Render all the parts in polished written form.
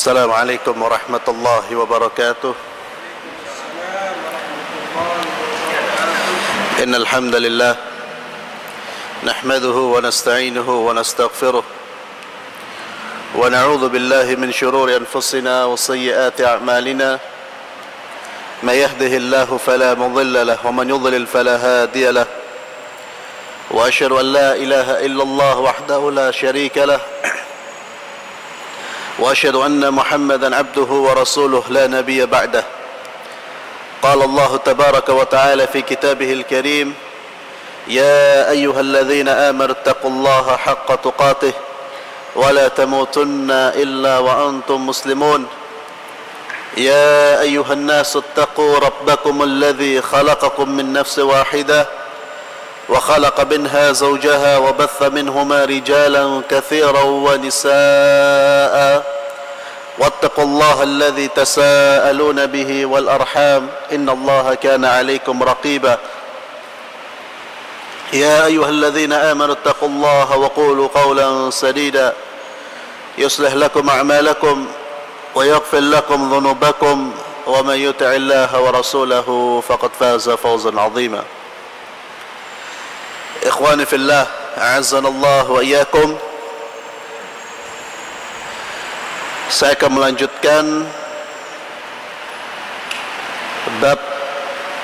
السلام عليكم ورحمة الله وبركاته. إن الحمد لله نحمده ونستعينه ونستغفره ونعوذ بالله من شرور أنفسنا وسيئات أعمالنا. من يهده الله فلا مضل له ومن يضلل فلا هادي له. وأشهد أن لا إله إلا الله وحده لا شريك له. وأشهد أن محمدا عبده ورسوله لا نبي بعده. قال الله تبارك وتعالى في كتابه الكريم: يا أيها الذين آمنوا اتقوا الله حق تقاته ولا تموتن إلا وأنتم مسلمون. يا أيها الناس اتقوا ربكم الذي خلقكم من نفس واحدة وخلق منها زوجها وبث منهما رجالا كثيرا ونساء واتقوا الله الذي تساءلون به والأرحام إن الله كان عليكم رقيبا. يا أيها الذين آمنوا اتقوا الله وقولوا قولا سديدا يصلح لكم أعمالكم ويغفر لكم ذنوبكم ومن يطع الله ورسوله فقد فاز فوزا عظيما. Ikhwani fillah, a'azzanallah wa iyyakum. Saya akan melanjutkan bab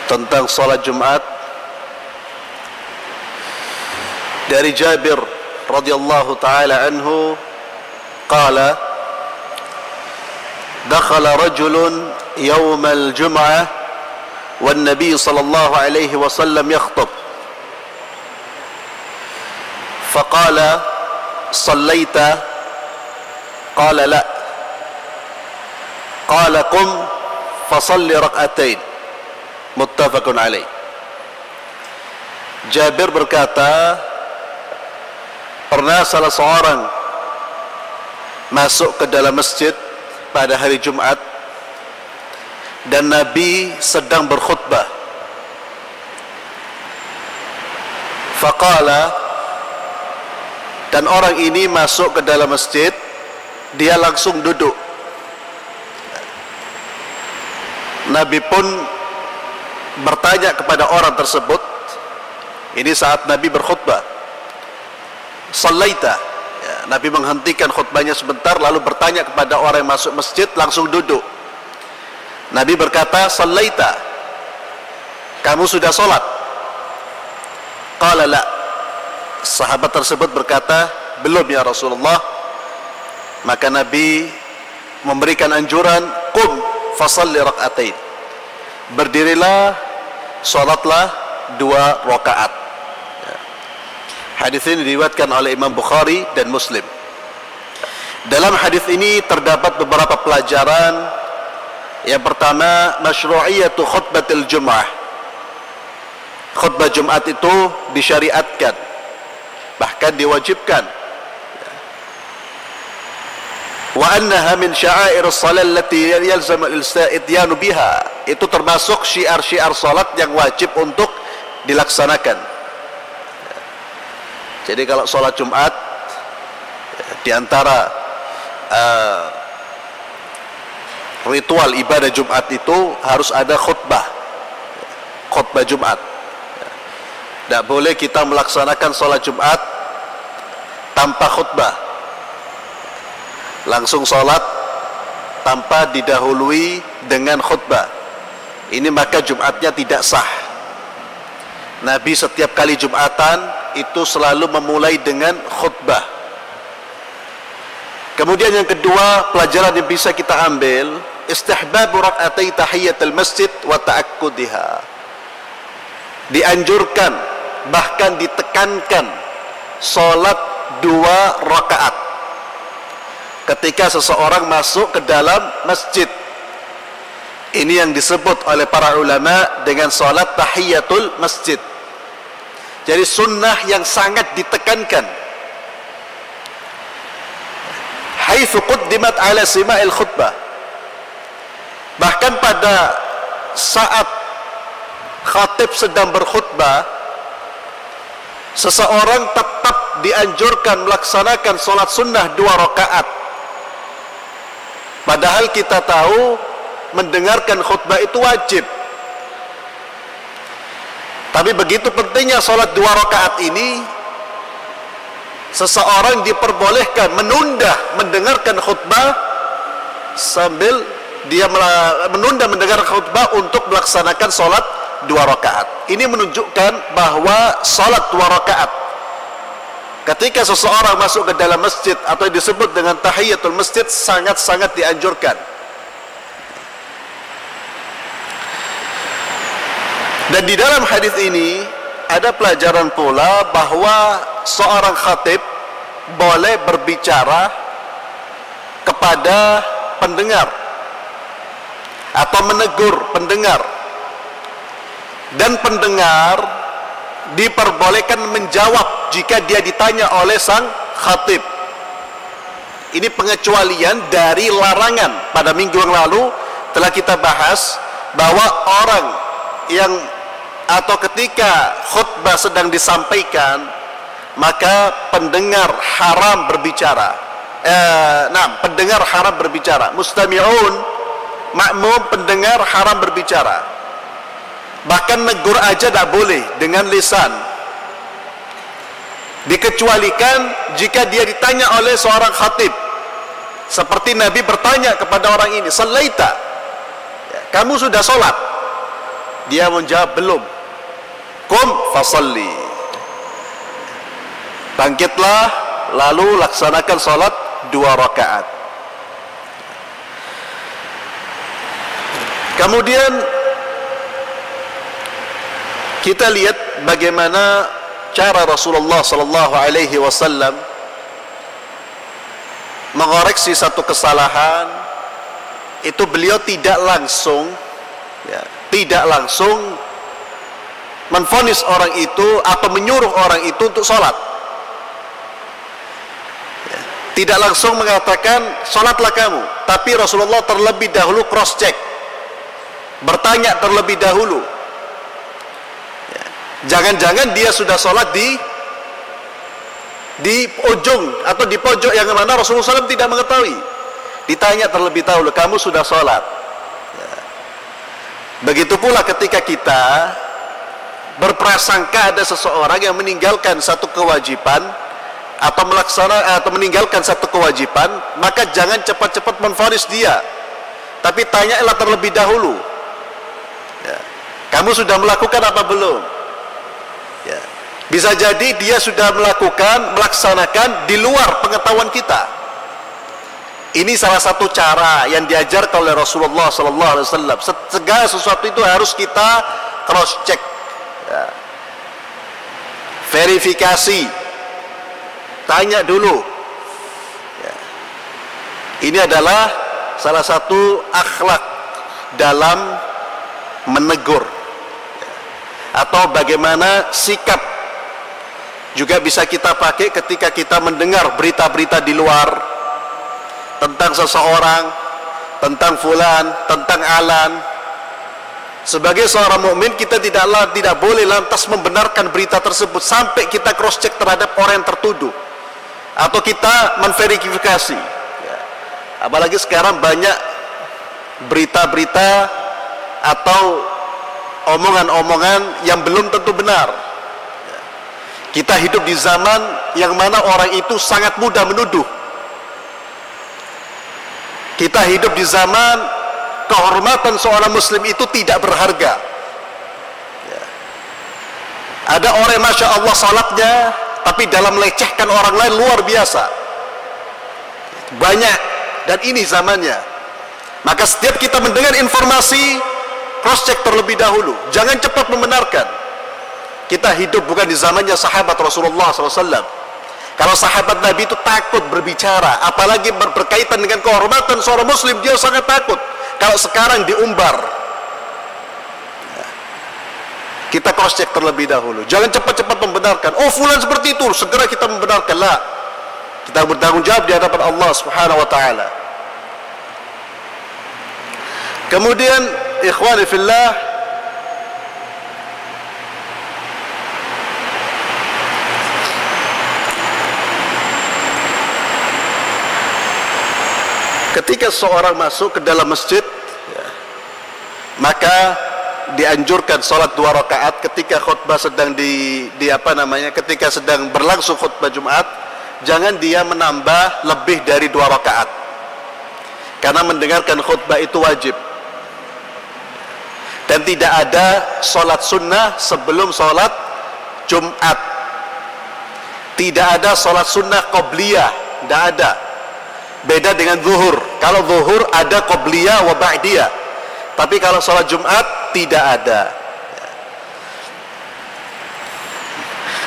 tentang salat Jumat dari Jabir radhiyallahu taala anhu qala dakhala rajulun yawm al-jum'ah wan nabiy sallallahu alaihi wasallam yakhutub فقال صليت قال لا قال قم فصل ركعتين متفق عليه. Jabir berkata, pernah salah seorang masuk ke dalam masjid pada hari Jumat dan Nabi sedang berkhutbah. Faqala, dan orang ini masuk ke dalam masjid, dia langsung duduk. Nabi pun bertanya kepada orang tersebut, ini saat Nabi berkhutbah, sallaita, ya, Nabi menghentikan khutbahnya sebentar lalu bertanya kepada orang yang masuk masjid, langsung duduk. Nabi berkata, sallaita, kamu sudah sholat? Qala la. Sahabat tersebut berkata, belum ya Rasulullah. Maka Nabi memberikan anjuran, qum fasalli rak'atain, berdirilah, salatlah 2 rakaat. Hadis ini diriwayatkan oleh Imam Bukhari dan Muslim. Dalam hadis ini terdapat beberapa pelajaran. Yang pertama, masyru'iyatu khutbatil Jum'ah. Khutbah Jumat itu disyariatkan, bahkan diwajibkan. Wa annaha min sya'air as-shalah allati yalzam al-ityanu biha. Itu termasuk syiar-syiar salat yang wajib untuk dilaksanakan. Jadi kalau salat Jumat, di antara ritual ibadah Jumat itu harus ada khutbah Jumat. Tidak boleh kita melaksanakan sholat Jumat tanpa khutbah, langsung sholat tanpa didahului dengan khutbah. Ini maka Jumatnya tidak sah. Nabi setiap kali Jumatan itu selalu memulai dengan khutbah. Kemudian yang kedua, pelajaran yang bisa kita ambil, istihbabu rak'atai tahiyatul masjid wa ta'akkudiha. Dianjurkan, bahkan ditekankan, sholat 2 rakaat ketika seseorang masuk ke dalam masjid. Ini yang disebut oleh para ulama dengan sholat tahiyatul masjid. Jadi sunnah yang sangat ditekankan. Haitsu quddimat ala sima'il khutbah. Bahkan pada saat khatib sedang berkhutbah, seseorang tetap dianjurkan melaksanakan sholat sunnah 2 rakaat Padahal kita tahu mendengarkan khutbah itu wajib. Tapi begitu pentingnya sholat 2 rakaat ini, seseorang diperbolehkan menunda mendengarkan khutbah sambil dia menunda mendengarkan khutbah untuk melaksanakan sholat 2 rakaat. Ini menunjukkan bahwa sholat 2 rakaat ketika seseorang masuk ke dalam masjid atau disebut dengan tahiyatul masjid sangat-sangat dianjurkan. Dan di dalam hadis ini ada pelajaran pula bahwa seorang khatib boleh berbicara kepada pendengar atau menegur pendengar, dan pendengar diperbolehkan menjawab jika dia ditanya oleh sang khatib. Ini pengecualian dari larangan. Pada minggu yang lalu telah kita bahas bahwa orang yang atau ketika khutbah sedang disampaikan, maka pendengar haram berbicara. Pendengar haram berbicara. Mustami'un, makmum, pendengar haram berbicara. Bahkan negur aja tidak boleh dengan lisan. Dikecualikan jika dia ditanya oleh seorang khatib. Seperti Nabi bertanya kepada orang ini, "Sallaita?" Kamu sudah sholat? Dia menjawab, "Belum." "Qum fasalli." Bangkitlah lalu laksanakan sholat 2 rakaat. Kemudian kita lihat bagaimana cara Rasulullah sallallahu alaihi wasallam mengoreksi satu kesalahan. Itu beliau tidak langsung menvonis orang itu atau menyuruh orang itu untuk sholat. Tidak langsung mengatakan sholatlah kamu, tapi Rasulullah terlebih dahulu cross check, bertanya terlebih dahulu. Jangan-jangan dia sudah sholat di ujung atau di pojok yang mana Rasulullah SAW tidak mengetahui. Ditanya terlebih dahulu, kamu sudah sholat? Begitu pula ketika kita berprasangka ada seseorang yang meninggalkan satu kewajiban atau meninggalkan satu kewajiban, maka jangan cepat-cepat menvonis dia, tapi tanyalah terlebih dahulu, kamu sudah melakukan apa belum? Bisa jadi dia sudah melaksanakan di luar pengetahuan kita. Ini salah satu cara yang diajarkan oleh Rasulullah SAW. Segala sesuatu itu harus kita cross check, verifikasi, tanya dulu. Ini adalah salah satu akhlak dalam menegur, atau bagaimana sikap juga bisa kita pakai ketika kita mendengar berita-berita di luar tentang seseorang, tentang fulan, tentang alan. Sebagai seorang mukmin, kita tidak boleh lantas membenarkan berita tersebut sampai kita cross check terhadap orang yang tertuduh atau kita menverifikasi. Apalagi sekarang banyak berita-berita atau omongan-omongan yang belum tentu benar. Kita hidup di zaman yang mana orang itu sangat mudah menuduh. Kita hidup di zaman kehormatan seorang muslim itu tidak berharga. Ada orang masya Allah salatnya, tapi dalam melecehkan orang lain luar biasa. Banyak, dan ini zamannya. Maka setiap kita mendengar informasi, cross check terlebih dahulu, jangan cepat membenarkan. Kita hidup bukan di zamannya sahabat Rasulullah SAW. Kalau sahabat Nabi itu takut berbicara, apalagi berkaitan dengan kehormatan seorang muslim, dia sangat takut. Kalau sekarang diumbar, kita cross check terlebih dahulu, jangan cepat-cepat membenarkan. Oh fulan seperti itu, segera kita membenarkan. Lah, kita bertanggung jawab di hadapan Allah Subhanahu wa taala. Kemudian ikhwani fillah, ketika seorang masuk ke dalam masjid, maka dianjurkan sholat 2 rakaat ketika khutbah sedang ketika sedang berlangsung khutbah Jumat. Jangan dia menambah lebih dari 2 rakaat, karena mendengarkan khutbah itu wajib. Dan tidak ada sholat sunnah sebelum sholat Jumat. Tidak ada sholat sunnah qobliyah, tidak ada. Beda dengan zuhur. Kalau zuhur ada qobliyah wa ba'diyah, tapi kalau sholat Jumat tidak ada.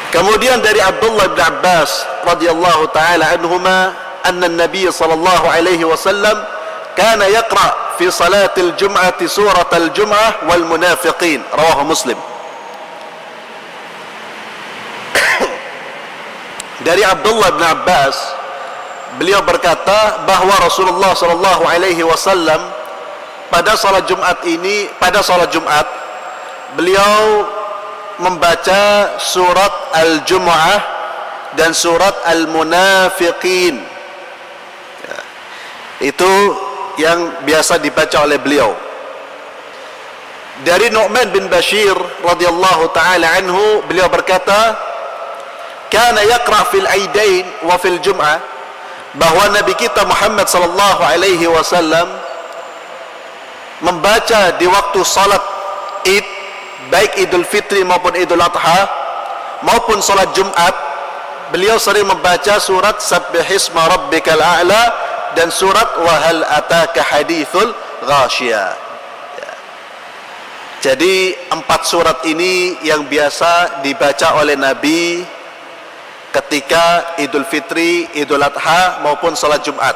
Kemudian dari Abdullah bin Abbas radhiyallahu taala anhuma, anna Nabi sallallahu alaihi wasallam kana yaqra fi salatil jum'ati suratal jum'ah wal munafiqin, rawahu Muslim. Dari Abdullah bin Abbas, beliau berkata bahwa Rasulullah sallallahu alaihi wasallam pada salat Jumat beliau membaca surat Al-Jumu'ah dan surat Al-Munafiqin. Itu yang biasa dibaca oleh beliau. Dari Nu'man bin Bashir radhiyallahu taala anhu, beliau berkata, kana yaqra fil aidain wa fil jum'ah, bahwa Nabi kita Muhammad sallallahu alaihi wasallam membaca di waktu salat Id, baik Idul Fitri maupun Idul Adha maupun salat Jumat, beliau sering membaca surat Sabbihisma Rabbikal A'la dan surat Wa Hal Ataka Hadithul Ghashiyah. Jadi 4 surat ini yang biasa dibaca oleh Nabi ketika Idul Fitri, Idul Adha maupun salat Jumat.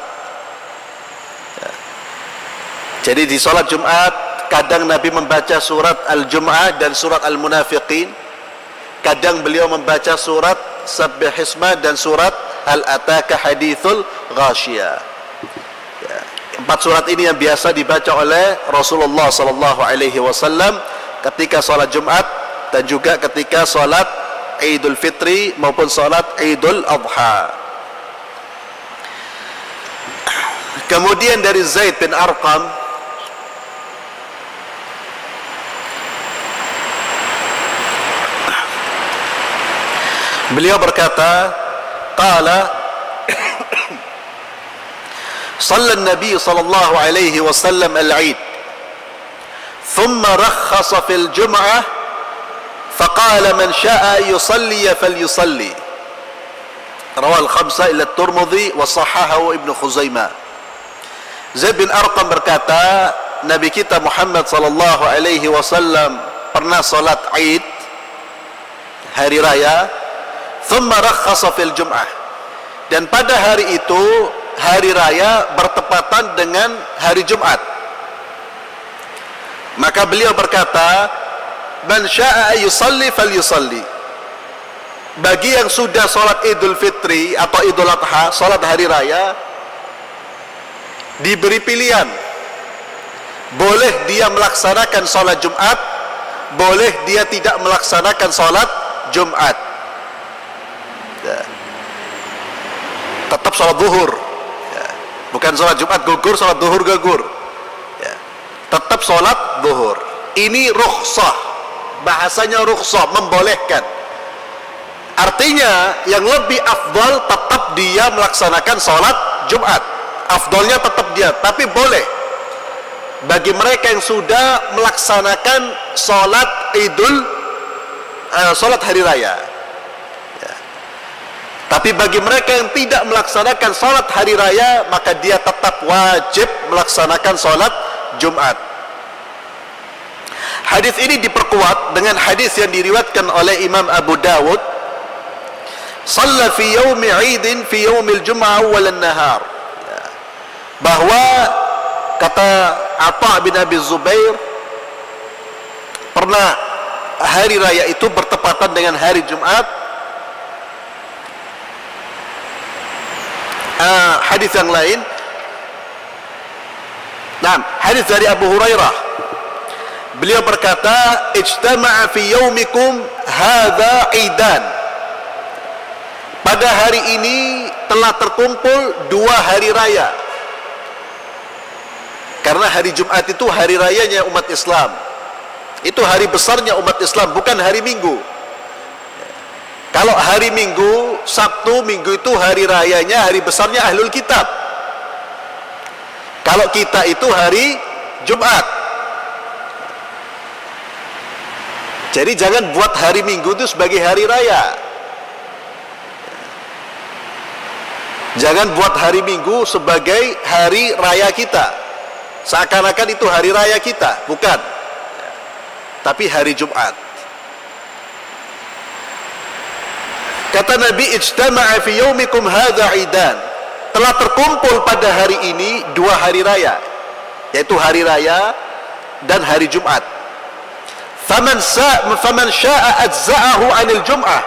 Jadi di salat Jumat kadang Nabi membaca surat Al-Jum'ah dan surat Al-Munafiqin. Kadang beliau membaca surat Sabbihisma dan surat Hal Ataka Hadithul Ghashiyah. 4 surat ini yang biasa dibaca oleh Rasulullah sallallahu alaihi wasallam ketika salat Jumat dan juga ketika salat Idul Fitri maupun salat Idul Adha. Kemudian dari Zaid bin Arqam, beliau berkata, qala صلى النبي صلى الله عليه وسلم العيد ثم رخص في الجمعة فقال من شاء يصلي فليصلي، رواه الخمسة إلا الترمذي وصححه ابن خزيمة. Zaid bin Arqam berkata, Nabi kita Muhammad sallallahu alaihi wasallam pernah salat Id, hari raya, thumma rakhasa fil jum'ah, dan pada hari itu hari raya bertepatan dengan hari Jumat. Maka beliau berkata, man syaa yusalli falyusalli, bagi yang sudah salat Idul Fitri atau Idul Adha, salat hari raya, diberi pilihan, boleh dia melaksanakan salat Jumat, boleh dia tidak melaksanakan salat Jumat, tetap salat zuhur, bukan salat Jumat gugur, salat zuhur gugur, tetap salat zuhur. Ini rukhsah, bahasanya rukhsah, membolehkan. Artinya yang lebih afdal tetap dia melaksanakan salat Jumat, afdalnya tetap dia, tapi boleh bagi mereka yang sudah melaksanakan salat salat hari raya. Tapi bagi mereka yang tidak melaksanakan salat hari raya, maka dia tetap wajib melaksanakan salat Jumat. Hadis ini diperkuat dengan hadis yang diriwayatkan oleh Imam Abu Dawud, shalla fi yaumi 'idin fi yaumil jum'ah awwal an-nahar, bahwa kata Atha bin Abi Zubair, pernah hari raya itu bertepatan dengan hari Jumat. Hadis yang lain, hadis dari Abu Hurairah, beliau berkata, ijtama'a fi yaumikum hadza idan, pada hari ini telah terkumpul 2 hari raya. Karena hari Jumat itu hari rayanya umat Islam. Itu hari besarnya umat Islam, bukan hari Minggu. Kalau hari Minggu, Sabtu, Minggu itu hari rayanya, hari besarnya Ahlul Kitab. Kalau kita itu hari Jumat. Jadi jangan buat hari Minggu itu sebagai hari raya. Jangan buat hari Minggu sebagai hari raya kita. Seakan-akan itu hari raya kita, bukan. Tapi hari Jumat. Kata Nabi, ijtama'a fi yaumikum hadza idan. Telah terkumpul pada hari ini dua hari raya, yaitu hari raya dan hari Jumat. Faman syaa ajza'ahu 'anil Jum'ah.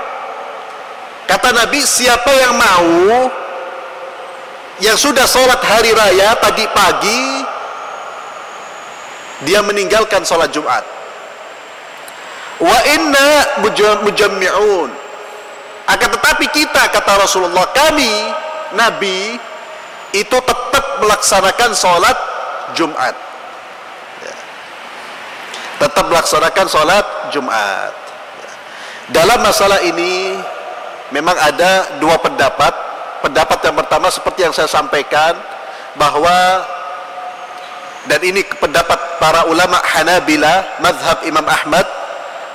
Kata Nabi, siapa yang mau, yang sudah sholat hari raya tadi pagi, dia meninggalkan sholat Jumat. Wa inna mujammi'un. Akan tetapi kita, kata Rasulullah, kami Nabi itu tetap melaksanakan sholat Jumat. Tetap melaksanakan sholat Jumat. Dalam masalah ini memang ada dua pendapat. Pendapat yang pertama seperti yang saya sampaikan, bahwa, dan ini pendapat para ulama Hanabilah, mazhab Imam Ahmad,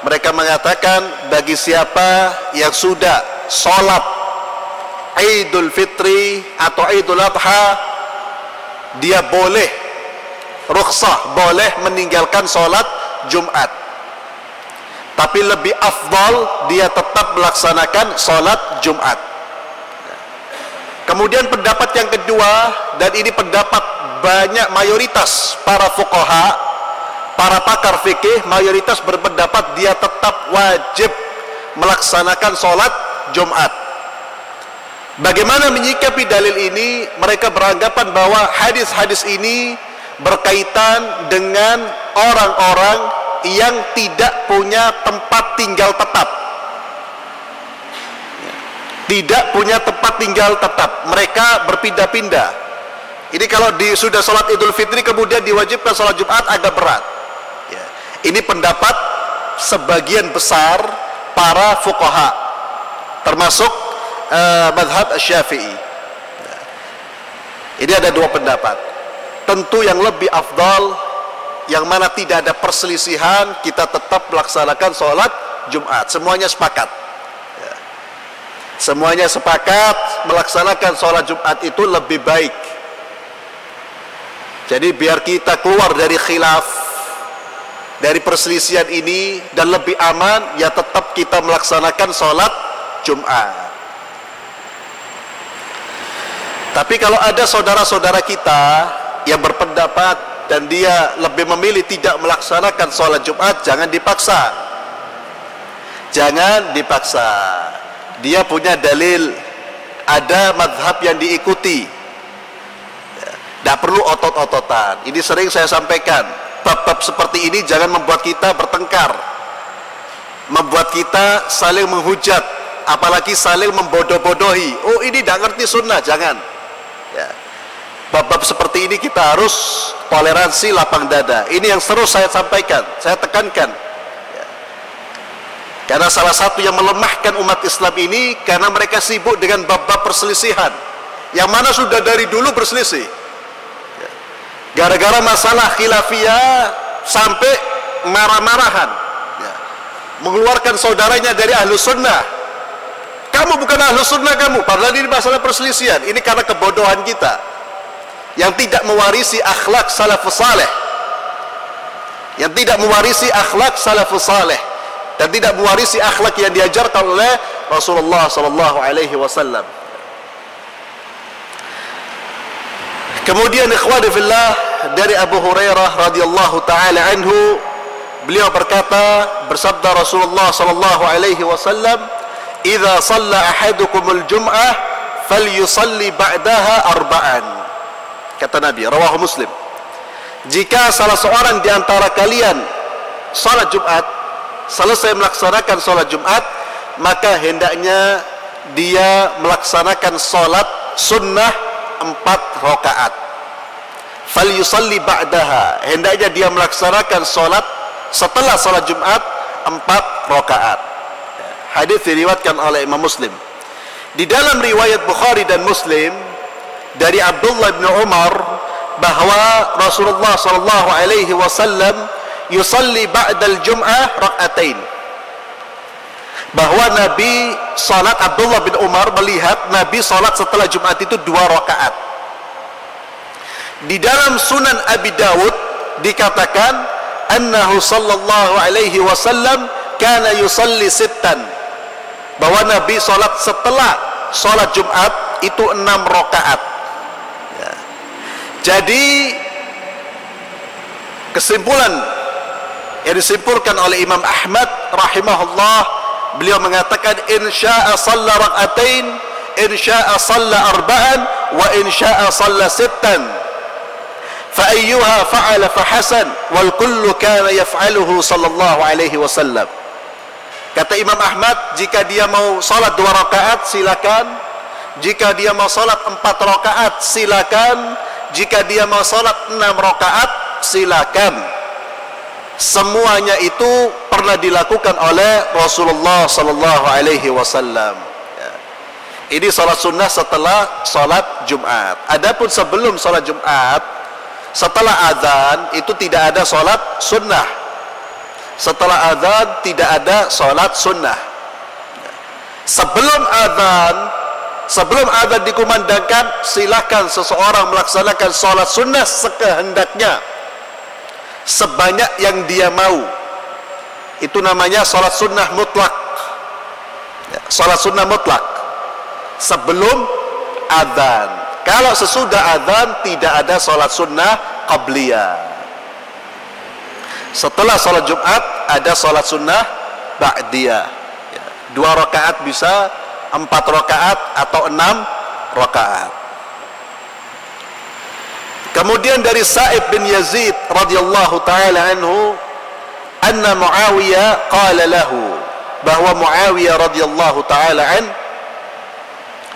mereka mengatakan bagi siapa yang sudah sholat Idul Fitri atau Idul Adha, dia boleh rukhsah, boleh meninggalkan sholat Jumat. Tapi lebih afdal dia tetap melaksanakan sholat Jumat. Kemudian pendapat yang kedua, dan ini pendapat banyak mayoritas para fuqaha, para pakar fikih, mayoritas berpendapat dia tetap wajib melaksanakan sholat Jumat. Bagaimana menyikapi dalil ini? Mereka beranggapan bahwa hadis-hadis ini berkaitan dengan orang-orang yang tidak punya tempat tinggal tetap. Tidak punya tempat tinggal tetap. Mereka berpindah-pindah. Ini kalau sudah sholat Idul Fitri kemudian diwajibkan sholat Jumat, agak berat. Ya. Ini pendapat sebagian besar para fuqaha, termasuk mazhab Syafi'i. Ini ada dua pendapat. Tentu yang lebih afdal, yang mana tidak ada perselisihan, kita tetap melaksanakan sholat Jumat. Semuanya sepakat. Ya. Semuanya sepakat melaksanakan sholat Jumat itu lebih baik. Jadi biar kita keluar dari khilaf, dari perselisihan ini, dan lebih aman, ya tetap kita melaksanakan sholat Jumat. Tapi kalau ada saudara-saudara kita yang berpendapat dan dia lebih memilih tidak melaksanakan sholat Jumat, jangan dipaksa. Jangan dipaksa. Dia punya dalil, ada mazhab yang diikuti. Tidak perlu otot-ototan. Ini sering saya sampaikan. Bab-bab seperti ini jangan membuat kita bertengkar, membuat kita saling menghujat, apalagi saling membodoh-bodohi. Oh, ini tidak ngerti sunnah, jangan. Ya. Bab-bab seperti ini kita harus toleransi, lapang dada. Ini yang terus saya sampaikan, saya tekankan. Ya. Karena salah satu yang melemahkan umat Islam ini karena mereka sibuk dengan bab-bab perselisihan, yang mana sudah dari dulu berselisih. Ya. Gara-gara masalah khilafiyah sampai marah-marahan, ya. Mengeluarkan saudaranya dari ahlu sunnah. Kamu bukan ahlu sunnah kamu, padahal ini masalah perselisihan. Ini karena kebodohan kita yang tidak mewarisi akhlak salafus saleh, yang tidak mewarisi akhlak salafus saleh, dan tidak mewarisi akhlak yang diajarkan oleh Rasulullah SAW. Kemudian ikhwani fillah, dari Abu Hurairah radhiyallahu taala anhu, beliau berkata, bersabda Rasulullah SAW, "Idza shalla ahadukumul jum'ah falyusalli ba'daha arba'an." Kata Nabi, rawahu Muslim. Jika salah seorang di antara kalian salat Jumat, selesai melaksanakan salat Jumat, maka hendaknya dia melaksanakan salat sunnah 4 rakaat. falyusalli ba'daha, hendaknya dia melaksanakan salat setelah salat Jumat 4 rakaat. Hadis diriwayatkan oleh Imam Muslim. Di dalam riwayat Bukhari dan Muslim dari Abdullah bin Umar bahwa Rasulullah sallallahu alaihi wasallam yusalli ba'dal jum'ah rak'atain, bahwa Nabi salat, Abdullah bin Umar melihat Nabi salat setelah Jumat itu 2 rakaat. Di dalam Sunan Abi Dawud dikatakan annahu sallallahu alaihi wasallam kana yusalli sittan, bahwa Nabi salat setelah salat Jumat itu 6 rakaat. Ya. Jadi kesimpulan yang disimpulkan oleh Imam Ahmad rahimahullah, beliau mengatakan insya'a shalla rak'atain, insya'a shalla arba'an, wa insya'a shalla sittan, fa ayyuha fa'ala fa hasan, wal kullu kana yaf'aluhu sallallahu alaihi wasallam. Kata Imam Ahmad, jika dia mau salat 2 rakaat silakan, jika dia mau salat 4 rakaat silakan, jika dia mau salat 6 rakaat silakan. Semuanya itu pernah dilakukan oleh Rasulullah sallallahu alaihi wasallam. Ini salat sunnah setelah salat Jumat. Adapun sebelum salat Jumat, setelah azan itu tidak ada salat sunnah. Setelah azan tidak ada salat sunnah. Sebelum azan dikumandangkan, silakan seseorang melaksanakan salat sunnah sekehendaknya, sebanyak yang dia mau. Itu namanya salat sunnah mutlak. Salat sunnah mutlak sebelum azan. Kalau sesudah azan tidak ada salat sunnah qabliyah. Setelah salat Jumat ada salat sunnah ba'diyah. 2 rakaat bisa, 4 rakaat atau 6 rakaat. Kemudian dari Sa'ib bin Yazid radhiyallahu taala anhu, anna Muawiyah qala lahu, bahwa Muawiyah radhiyallahu taala an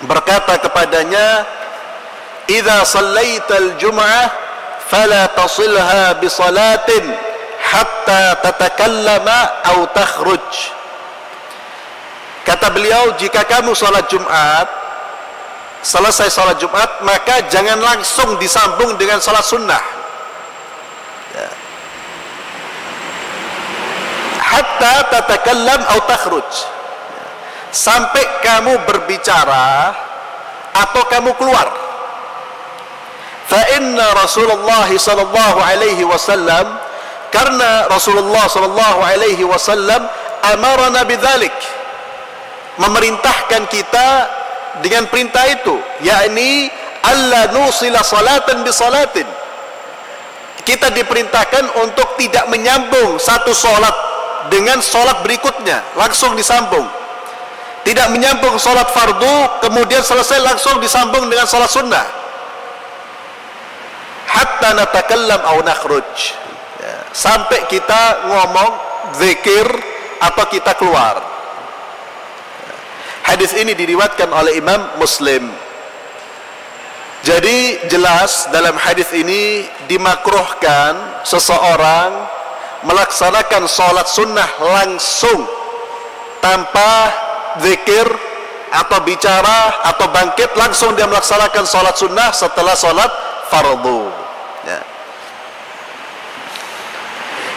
berkata kepadanya, idza shallaital jum'ah fala tasilha bi salatin hatta tatakallama aw takhruj. Kata beliau, jika kamu salat Jumat, selesai salat Jumat, maka jangan langsung disambung dengan salat sunnah. Ya. Hatta tatakallam aw takhruj. Sampai kamu berbicara atau kamu keluar. Fa inna Rasulullah sallallahu alaihi wasallam, karena Rasulullah sallallahu alaihi wasallam amarna bidzalik, memerintahkan kita dengan perintah itu, yakni alla nusila salatan bi salatin. Kita diperintahkan untuk tidak menyambung satu salat dengan salat berikutnya, langsung disambung. Tidak menyambung salat fardu kemudian selesai langsung disambung dengan salat sunnah. Hatta natakallam aw nakhruj. Sampai kita ngomong zikir atau kita keluar. Hadis ini diriwayatkan oleh Imam Muslim. Jadi jelas dalam hadis ini dimakruhkan seseorang melaksanakan salat sunnah langsung tanpa zikir atau bicara atau bangkit, langsung dia melaksanakan salat sunnah setelah salat fardu. Ya.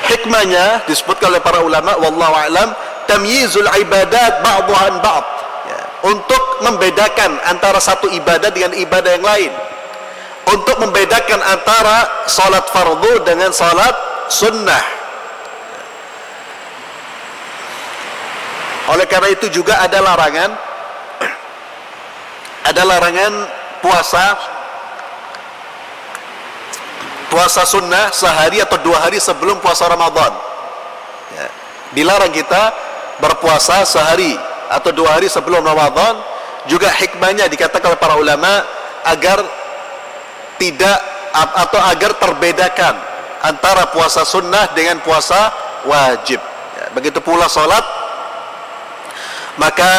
Hikmahnya disebutkan oleh para ulama, wallahu a'lam, tamyizul ibadat ba'dhuha an ba'd, ya, untuk membedakan antara satu ibadah dengan ibadah yang lain, untuk membedakan antara salat fardu dengan salat sunnah. Oleh karena itu juga ada larangan puasa sunnah sehari atau 2 hari sebelum puasa Ramadan. Ya. Dilarang kita berpuasa sehari atau 2 hari sebelum Ramadan. Juga hikmahnya dikatakan oleh para ulama agar tidak atau agar terbedakan antara puasa sunnah dengan puasa wajib. Ya. Begitu pula salat, maka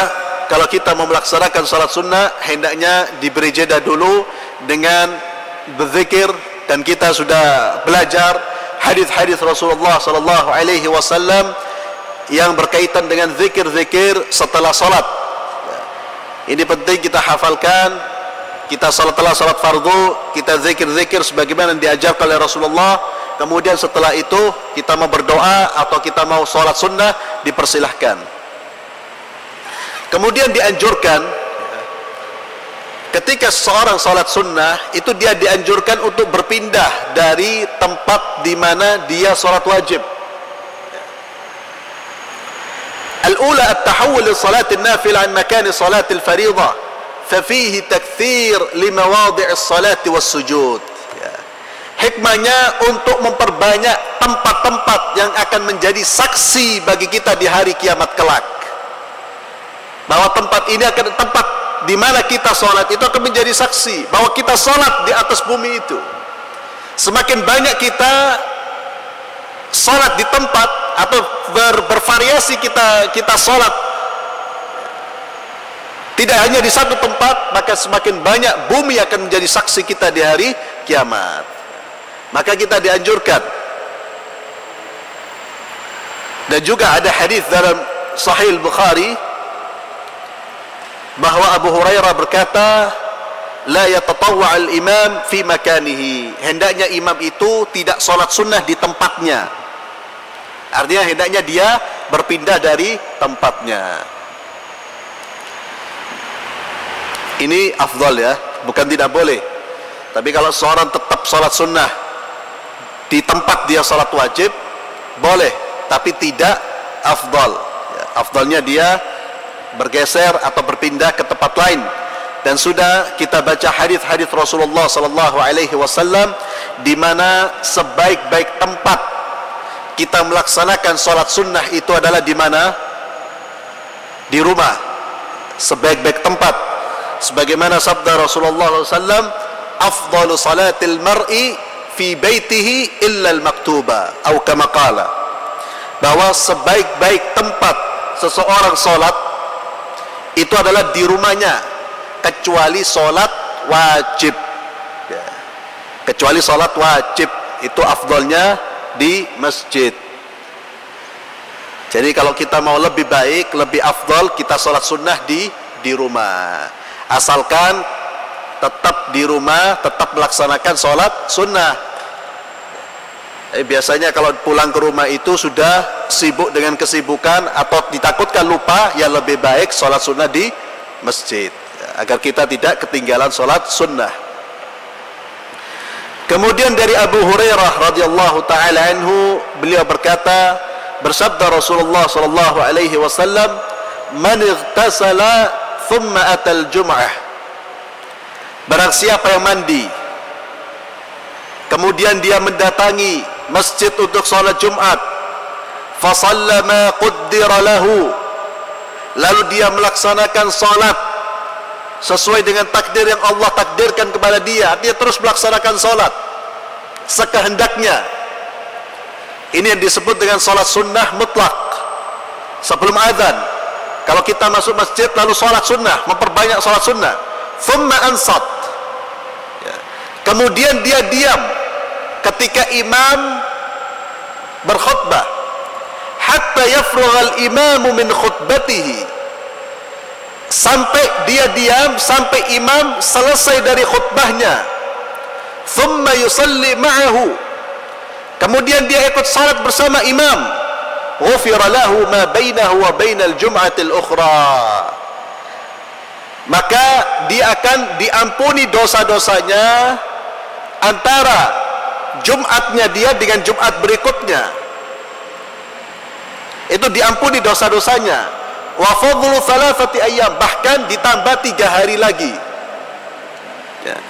kalau kita mau melaksanakan salat sunnah hendaknya diberi jeda dulu dengan berzikir dan kita sudah belajar hadis-hadis Rasulullah sallallahu alaihi wasallam yang berkaitan dengan zikir-zikir setelah salat. Ini penting kita hafalkan. Kita setelah salat fardu, kita zikir-zikir sebagaimana yang diajarkan oleh Rasulullah. Kemudian setelah itu kita mau berdoa atau kita mau salat sunnah, dipersilahkan. Kemudian dianjurkan ketika seorang salat sunnah itu dia dianjurkan untuk berpindah dari tempat di mana dia salat wajib. Al-ula at-tahawul li salat an-nafil an makan salat al-fariḍah. ففيه تكثير لمواضع الصلاة والسجود. Hikmahnya untuk memperbanyak tempat-tempat yang akan menjadi saksi bagi kita di hari kiamat kelak. Bahwa tempat ini akan tempat di mana kita sholat itu akan menjadi saksi bahwa kita sholat di atas bumi itu. Semakin banyak kita sholat di tempat atau bervariasi kita sholat tidak hanya di satu tempat, maka semakin banyak bumi akan menjadi saksi kita di hari kiamat. Maka kita dianjurkan. Dan juga ada hadis dalam Sahih Bukhari bahwa Abu Hurairah berkata, la yatatawwa' al-imam fi makanihi. Hendaknya imam itu tidak salat sunnah di tempatnya. Artinya hendaknya dia berpindah dari tempatnya. Ini afdal ya, bukan tidak boleh. Tapi kalau seorang tetap salat sunnah di tempat dia salat wajib, boleh, tapi tidak afdal. Afdalnya dia bergeser atau berpindah ke tempat lain. Dan sudah kita baca hadis-hadis Rasulullah sallallahu alaihi wasallam di mana sebaik-baik tempat kita melaksanakan salat sunnah itu adalah di mana? Di rumah. Sebaik-baik tempat. Sebagaimana sabda Rasulullah SAW, afdalu salatil mar'i fi baitihi illa al-maktuba, atau kama qala, bahwa sebaik-baik tempat seseorang salat itu adalah di rumahnya, kecuali salat wajib. Kecuali salat wajib, itu afdalnya di masjid. Jadi kalau kita mau lebih baik, lebih afdal, kita salat sunnah di rumah. Asalkan tetap di rumah, tetap melaksanakan sholat sunnah. Biasanya kalau pulang ke rumah itu sudah sibuk dengan kesibukan atau ditakutkan lupa, ya lebih baik sholat sunnah di masjid, agar kita tidak ketinggalan sholat sunnah. Kemudian dari Abu Hurairah radhiyallahu taala anhu, beliau berkata, bersabda Rasulullah sallallahu alaihi wasallam, man ightasala thumma atal jum'ah, barang siapa yang mandi kemudian dia mendatangi masjid untuk salat Jumat, fa sallama qaddara lahu, lalu dia melaksanakan salat sesuai dengan takdir yang Allah takdirkan kepada dia, dia terus melaksanakan salat sekehendaknya. Ini yang disebut dengan salat sunnah mutlak sebelum azan. Kalau kita masuk masjid lalu sholat sunnah, memperbanyak sholat sunnah, thumma ansat, kemudian dia diam ketika imam berkhutbah, hatta yafrughal imamu min khutbatihi, sampai dia diam sampai imam selesai dari khutbahnya, thumma yusalli ma'ahu, kemudian dia ikut salat bersama imam, ghufira lahu ma bainahu wa bainal jum'atil ukhra, maka dia akan diampuni dosa-dosanya antara Jumatnya dia dengan Jumat berikutnya, itu diampuni dosa-dosanya. Wa fadlu thalathati ayyam, bahkan ditambah 3 hari lagi,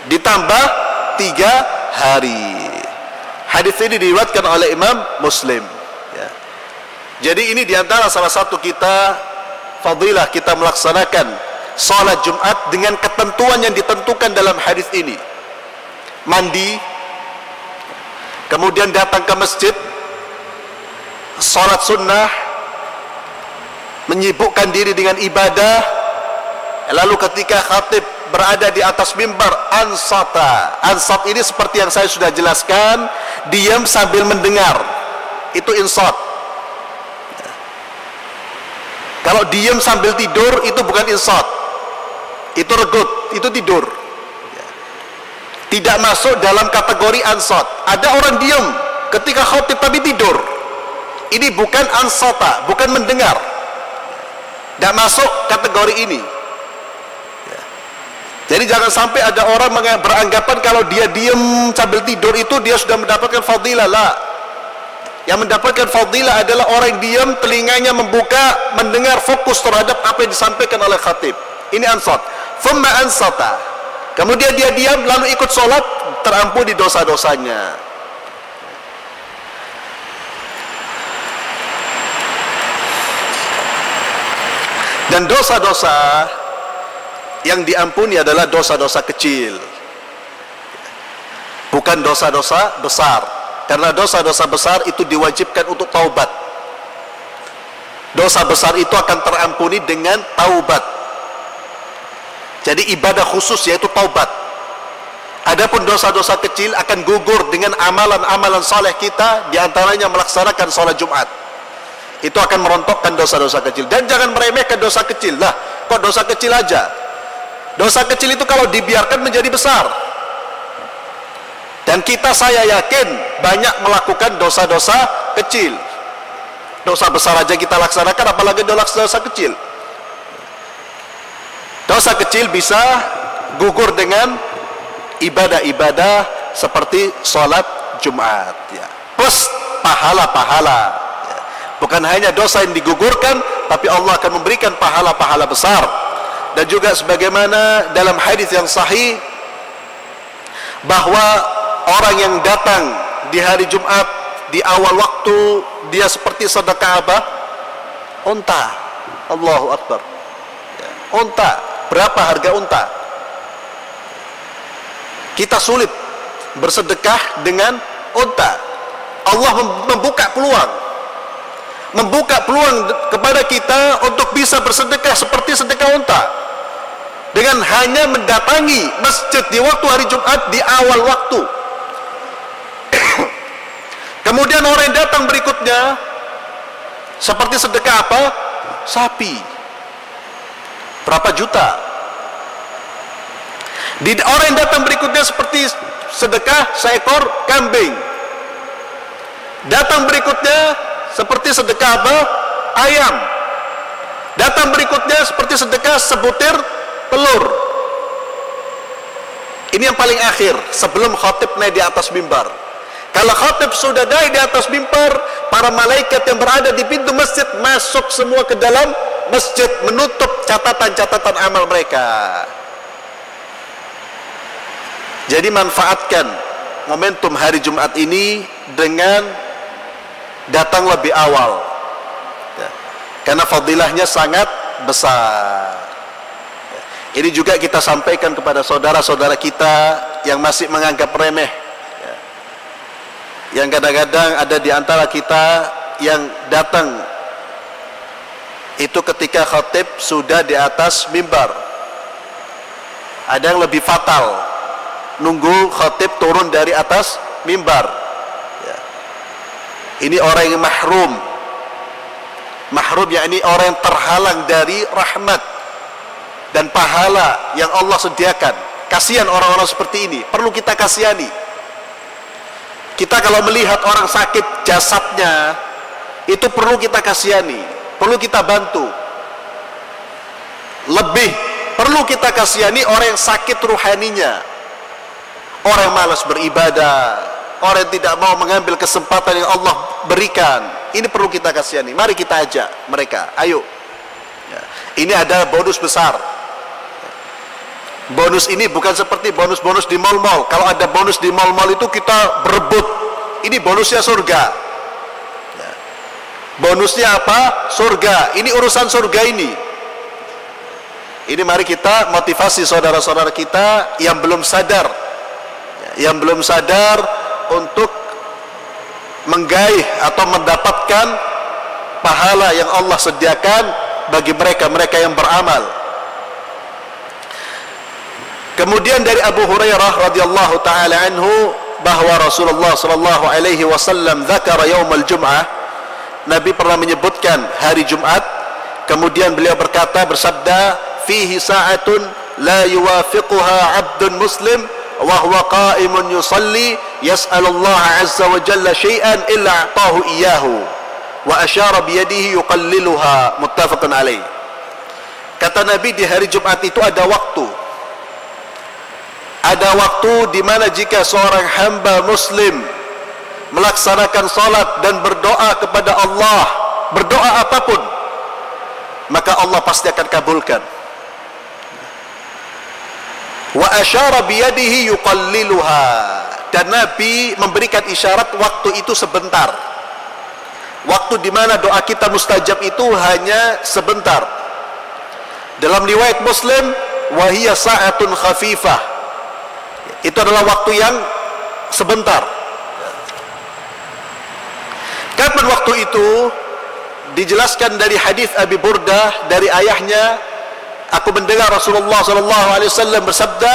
ditambah 3 hari. Hadis ini diriwayatkan oleh Imam Muslim. Jadi ini diantara salah satu kita fadilah kita melaksanakan salat Jumat dengan ketentuan yang ditentukan dalam hadis ini. Mandi, kemudian datang ke masjid, salat sunnah, menyibukkan diri dengan ibadah, lalu ketika khatib berada di atas mimbar, ansata. Ansat ini seperti yang saya sudah jelaskan, diam sambil mendengar. Itu insat. Kalau diam sambil tidur itu bukan insat. Itu regut, itu tidur. Tidak masuk dalam kategori ansat. Ada orang diam ketika khatib tapi tidur. Ini bukan ansata, bukan mendengar. Tidak masuk kategori ini. Jadi jangan sampai ada orang beranggapan kalau dia diam sambil tidur itu dia sudah mendapatkan fadilah. Lah. Yang mendapatkan fadilah adalah orang yang diam, telinganya membuka, mendengar, fokus terhadap apa yang disampaikan oleh khatib. Ini ansat. Thumma ansata. Kemudian dia diam lalu ikut sholat, terampuni dosa-dosanya. Dan dosa-dosa yang diampuni adalah dosa-dosa kecil, bukan dosa-dosa besar. Karena dosa-dosa besar itu diwajibkan untuk taubat. Dosa besar itu akan terampuni dengan taubat. Jadi ibadah khusus yaitu taubat. Adapun dosa-dosa kecil akan gugur dengan amalan-amalan saleh kita, diantaranya melaksanakan sholat Jumat. Itu akan merontokkan dosa-dosa kecil. Dan jangan meremehkan dosa kecil. Lah, kok dosa kecil aja? Dosa kecil itu kalau dibiarkan menjadi besar. Dan kita, saya yakin, banyak melakukan dosa-dosa kecil. Dosa besar aja kita laksanakan, apalagi dosa kecil. Dosa kecil bisa gugur dengan ibadah-ibadah seperti sholat Jumat, ya. Plus pahala-pahala. Bukan hanya dosa yang digugurkan, tapi Allah akan memberikan pahala-pahala besar. Dan juga sebagaimana dalam hadis yang sahih, bahwa orang yang datang di hari Jumat di awal waktu, dia seperti sedekah apa? Unta. Allahu Akbar. Unta. Berapa harga unta? Kita sulit bersedekah dengan unta. Allah membuka peluang kepada kita untuk bisa bersedekah seperti sedekah unta, dengan hanya mendatangi masjid di waktu hari Jumat di awal waktu. Kemudian orang yang datang berikutnya seperti sedekah apa? Sapi. Berapa juta? Orang yang datang berikutnya seperti sedekah seekor kambing. Datang berikutnya seperti sedekah apa? Ayam. Datang berikutnya seperti sedekah sebutir telur. Ini yang paling akhir sebelum khatib naik di atas mimbar. Kalau khatib sudah naik di atas mimbar, para malaikat yang berada di pintu masjid masuk semua ke dalam masjid, menutup catatan-catatan amal mereka. Jadi manfaatkan momentum hari Jumat ini dengan datang lebih awal, ya. Karena fadilahnya sangat besar. Ini juga kita sampaikan kepada saudara-saudara kita yang masih menganggap remeh, ya. Yang kadang-kadang ada di antara kita yang datang itu ketika khatib sudah di atas mimbar. Ada yang lebih fatal, nunggu khatib turun dari atas mimbar. Ini orang yang mahrum, yakni orang yang terhalang dari rahmat dan pahala yang Allah sediakan. Kasihan orang-orang seperti ini, perlu kita kasihani. Kita kalau melihat orang sakit jasadnya, itu perlu kita kasihani, perlu kita bantu. Lebih perlu kita kasihani orang yang sakit ruhaninya, orang yang malas beribadah, orang yang tidak mau mengambil kesempatan yang Allah berikan. Ini perlu kita kasihani. Mari kita ajak mereka, ayo, ya. Ini ada bonus besar. Bonus ini bukan seperti bonus-bonus di mal-mal. Kalau ada bonus di mal-mal itu kita berebut. Ini bonusnya surga, ya. Bonusnya apa? Surga. Ini urusan surga ini. Ini mari kita motivasi saudara-saudara kita yang belum sadar, ya, yang belum sadar untuk menggaih atau mendapatkan pahala yang Allah sediakan bagi mereka yang beramal. Kemudian dari Abu Hurairah radhiyallahu taala anhu bahwa Rasulullah sallallahu alaihi wasallam dzakara yaumal jum'ah, Nabi pernah menyebutkan hari Jumat, kemudian beliau bersabda, fihi sa'atun la yuwafiquha 'abdun muslim wa huwa qa'imun yusalli yas'alullaha 'azza wa jalla syai'an illa a'tahu iyyahu wa asyara bi yadihi yuqalliluha, muttafaqun alaih. Kata Nabi, di hari Jumat itu ada waktu di mana jika seorang hamba muslim melaksanakan salat dan berdoa kepada Allah, berdoa apapun, maka Allah pasti akan kabulkan. Wa asyara biyadihi yuqalliluha, dan Nabi memberikan isyarat waktu itu sebentar, waktu di mana doa kita mustajab itu hanya sebentar. Dalam riwayat Muslim, wa hiya sa'atun khafifah, itu adalah waktu yang sebentar. Kapan waktu itu? Dijelaskan dari hadis Abi Burdah dari ayahnya, aku mendengar Rasulullah sallallahu alaihi wasallam bersabda,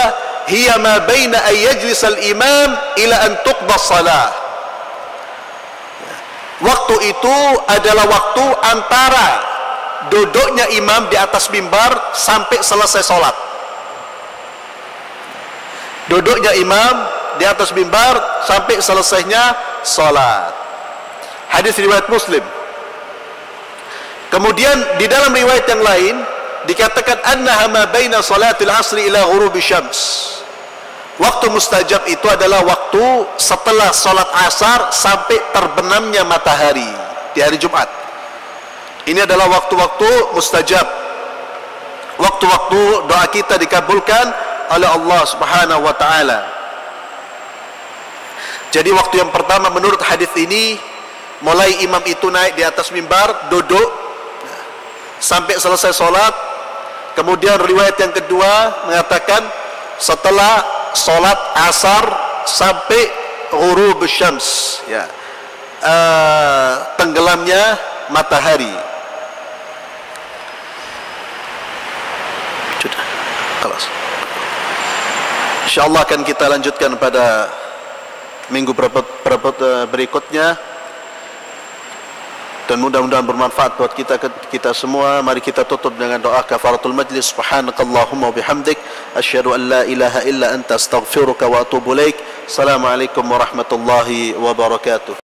hiya ma baina ay yajlis al-imam ila an tuqda shalah. Waktu itu adalah waktu antara duduknya imam di atas mimbar sampai selesai salat. Duduknya imam di atas mimbar sampai selesainya salat. Hadis riwayat Muslim. Kemudian di dalam riwayat yang lain dikatakan annaha ma baina salatil asri ila ghurubi syams. Waktu mustajab itu adalah waktu setelah salat asar sampai terbenamnya matahari di hari Jumat. Ini adalah waktu-waktu mustajab, waktu-waktu doa kita dikabulkan oleh Allah Subhanahu wa taala. Jadi waktu yang pertama menurut hadis ini, mulai imam itu naik di atas mimbar, duduk sampai selesai salat. Kemudian riwayat yang kedua mengatakan setelah salat asar sampai ghurub syams, ya, tenggelamnya matahari. Sudah, kelas. InsyaAllah akan kita lanjutkan pada minggu berikutnya, dan mudah-mudahan bermanfaat buat kita semua. Mari kita tutup dengan doa kafaratul majlis. Subhanakallahumma wa bihamdik, asyhadu an la ilaha illa anta astaghfiruka wa atubu ilaik. Assalamualaikum warahmatullahi wabarakatuh.